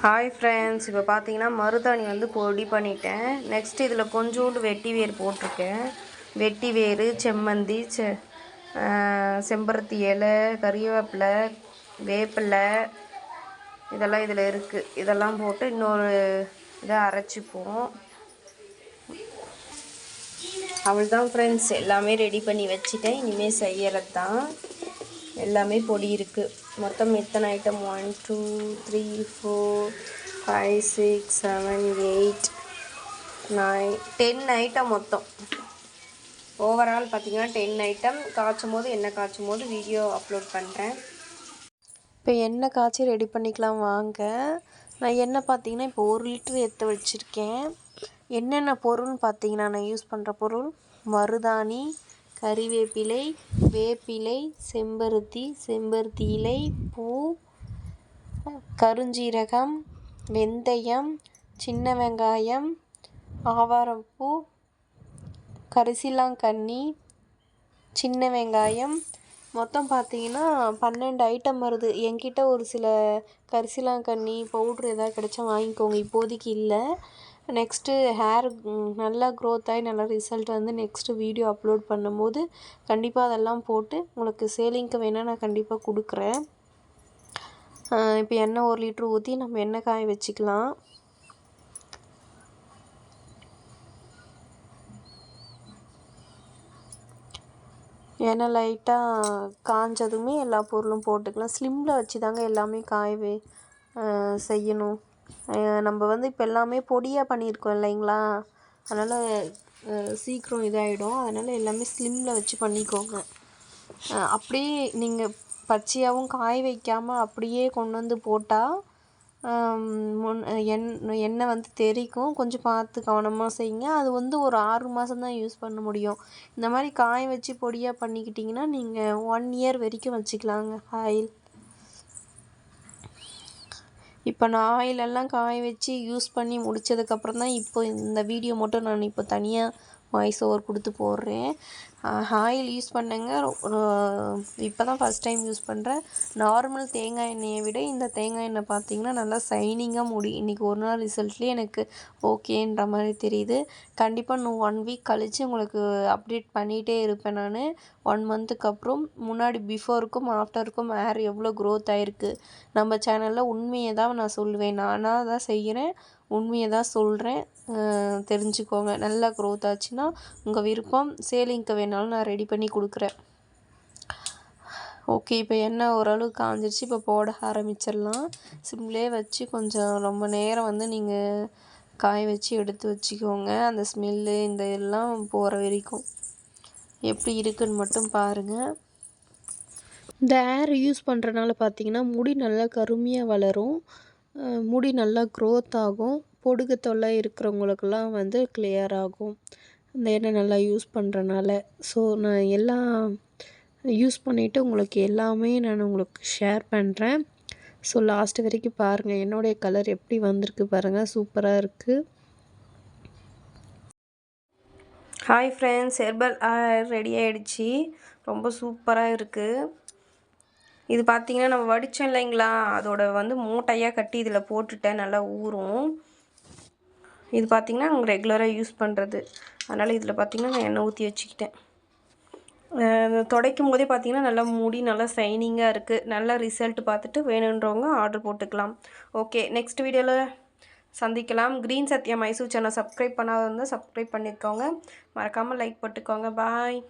Hi friends, இப்போ பார்த்தீங்கன்னா மருதாணி வந்து பொடி பண்ணிட்டேன். நெக்ஸ்ட் இதில் கொஞ்சோண்டு வெட்டி வேர் போட்டிருக்கேன். வெட்டி வேர், செம்மந்தி, செம்பருத்தி இலை, கறிவேப்பிலை, வேப்பிலை இதெல்லாம் இதில் இருக்குது. இதெல்லாம் போட்டு இன்னொரு இதை அரைச்சிப்போம். அவ்வளோதான் ஃப்ரெண்ட்ஸ், எல்லாமே ரெடி பண்ணி வச்சுட்டேன். இனிமேல் செய்யறது தான். எல்லாமே பொடி இருக்குது. மொத்தம் எத்தனை ஐட்டம்? 1 2 3 4 5 6 7 8 9 10 ஐட்டம் மொத்தம். ஓவரால் பார்த்திங்கன்னா 10 ஐட்டம். காய்ச்சும் போது எண்ணெய் காய்ச்சும் போது வீடியோ அப்லோட் பண்ணுறேன். இப்போ எண்ணெய் காய்ச்சி ரெடி பண்ணிக்கலாம் வாங்க. நான் எண்ணெய் பார்த்திங்கன்னா இப்போ 1 லிட்டர் எடுத்து வச்சுருக்கேன். என்னென்ன பொருள்னு பார்த்திங்கன்னா நான் யூஸ் பண்ணுற பொருள்: மருதாணி, கறிவேப்பிலை, வேப்பிலை, செம்பருத்தி இலை, பூ, கருஞ்சீரகம், வெந்தயம், சின்ன வெங்காயம், ஆவாரம்பூ, கரிசலாங்கண்ணி, சின்ன வெங்காயம். மொத்தம் பார்த்திங்கன்னா 12 ஐட்டம் வருது. என்கிட்ட ஒரு சில கரிசலாங்கண்ணி பவுட்ரு எதாவது கிடைச்சா வாங்கிக்கோங்க, இப்போதைக்கு இல்லை. நெக்ஸ்ட்டு ஹேர் நல்லா க்ரோத் ஆகி நல்லா ரிசல்ட் வந்து நெக்ஸ்ட்டு வீடியோ அப்லோட் பண்ணும்போது கண்டிப்பாக அதெல்லாம் போட்டு உங்களுக்கு சேலிங்க்கு வேணால் நான் கண்டிப்பாக கொடுக்குறேன். இப்போ எண்ணெய் 1 லிட்ரு ஊற்றி நம்ம எண்ணெய் காய வச்சுக்கலாம். எண்ணெய் லைட்டாக காஞ்சதுமே எல்லா பொருளும் போட்டுக்கலாம். ஸ்லிம்மில் வச்சு தாங்க எல்லாமே காயவே செய்யணும். நம்ம வந்து இப்போ எல்லாமே பொடியாக பண்ணியிருக்கோம் இல்லைங்களா, அதனால் சீக்கிரம் இதாகிடும். அதனால் எல்லாமே ஸ்லிம்மில் வச்சு பண்ணிக்கோங்க. அப்படியே நீங்கள் பச்சையாகவும் காய வைக்காமல் அப்படியே கொண்டு வந்து போட்டால் எண்ணெய் வந்து தெறிக்கும். கொஞ்சம் பார்த்து கவனமாக செய்யுங்க. அது வந்து ஒரு 6 மாதம் தான் யூஸ் பண்ண முடியும். இந்த மாதிரி காய வச்சு பொடியாக பண்ணிக்கிட்டிங்கன்னா நீங்கள் 1 இயர் வரைக்கும் வச்சுக்கலாங்க ஆயில். இப்போ நான் ஆயிலெல்லாம் காய வச்சு யூஸ் பண்ணி முடித்ததுக்கப்புறம் தான் இப்போ இந்த வீடியோ மட்டும் நான் இப்போ தனியாக வாய்ஸ் ஓவர் கொடுத்து போடுறேன். ஆயில் யூஸ் பண்ணேங்க. இப்போ தான் ஃபஸ்ட் டைம் யூஸ் பண்ணுறேன். நார்மல் தேங்காய் எண்ணெயை விட இந்த தேங்காய் எண்ணெய் பார்த்திங்கன்னா நல்லா ஷைனிங்காக இன்றைக்கி ஒரு நாள் ரிசல்ட்லேயே எனக்கு ஓகேன்ற மாதிரி தெரியுது. கண்டிப்பாக இன்னும் 1 வீக் கழித்து உங்களுக்கு அப்டேட் பண்ணிகிட்டே இருப்பேன் நான். 1 மந்த்துக்கு அப்புறம் முன்னாடி பிஃபோருக்கும் ஆஃப்டருக்கும் ஹேர் எவ்வளோ க்ரோத் ஆகிருக்கு. நம்ம சேனலில் உண்மையை தான் நான் சொல்லுவேன். நானாக தான் செய்கிறேன், உண்மையை தான் சொல்கிறேன். தெரிஞ்சுக்கோங்க. நல்லா க்ரோத் ஆச்சுன்னா உங்கள் விருப்பம். சேலிங்க்கு வேணாலும் நான் ரெடி பண்ணி கொடுக்குறேன். ஓகே, இப்போ எண்ணெய் ஓரளவு காஞ்சிருச்சு. இப்போ போட ஆரம்பிச்சிடலாம். சிம்லேயே வச்சு கொஞ்சம் ரொம்ப நேரம் வந்து நீங்கள் காய வச்சு எடுத்து வச்சுக்கோங்க. அந்த ஸ்மெல்லு இந்த எல்லாம் போகிற வரைக்கும். எப்படி இருக்குன்னு மட்டும் பாருங்கள். இந்த ஹேர் யூஸ் பண்ணுறனால பார்த்திங்கன்னா முடி நல்லா கருமையாக வளரும், முடி நல்லா க்ரோத் ஆகும். பொடுகு தொல்லை இருக்கிறவங்களுக்கெல்லாம் வந்து கிளியர் ஆகும் இந்த எண்ணெய் நல்லா யூஸ் பண்ணுறனால. ஸோ நான் எல்லாம் யூஸ் பண்ணிவிட்டு உங்களுக்கு எல்லாமே நான் உங்களுக்கு ஷேர் பண்ணுறேன். ஸோ லாஸ்ட் வரைக்கும் பாருங்கள். என்னுடைய கலர் எப்படி வந்திருக்கு பாருங்கள், சூப்பராக இருக்குது. Hi friends, herbal oil ready ஆகிடுச்சி. ரொம்ப சூப்பராக இருக்குது. இது பார்த்திங்கன்னா நம்ம வடித்தோம் இல்லைங்களா, அதோட வந்து மூட்டையாக கட்டி இதில் போட்டுட்டேன். நல்லா ஊறும். இது பார்த்திங்கன்னா நாங்கள் ரெகுலராக யூஸ் பண்ணுறது. அதனால் இதில் பார்த்திங்கன்னா நான் எண்ணெய் ஊற்றி வச்சுக்கிட்டேன். துடைக்கும் போதே பார்த்திங்கன்னா நல்லா முடி நல்லா ஷைனிங்காக இருக்குது. நல்லா ரிசல்ட் பார்த்துட்டு வேணுன்றவங்க ஆர்டர் போட்டுக்கலாம். ஓகே, நெக்ஸ்ட் வீடியோவில் சந்திக்கலாம். Green Sathya Mysore channel subscribe பண்ணாத இருந்தால் சப்ஸ்கிரைப் பண்ணிக்கோங்க. மறக்காமல் லைக் போட்டுக்கோங்க. பாய்.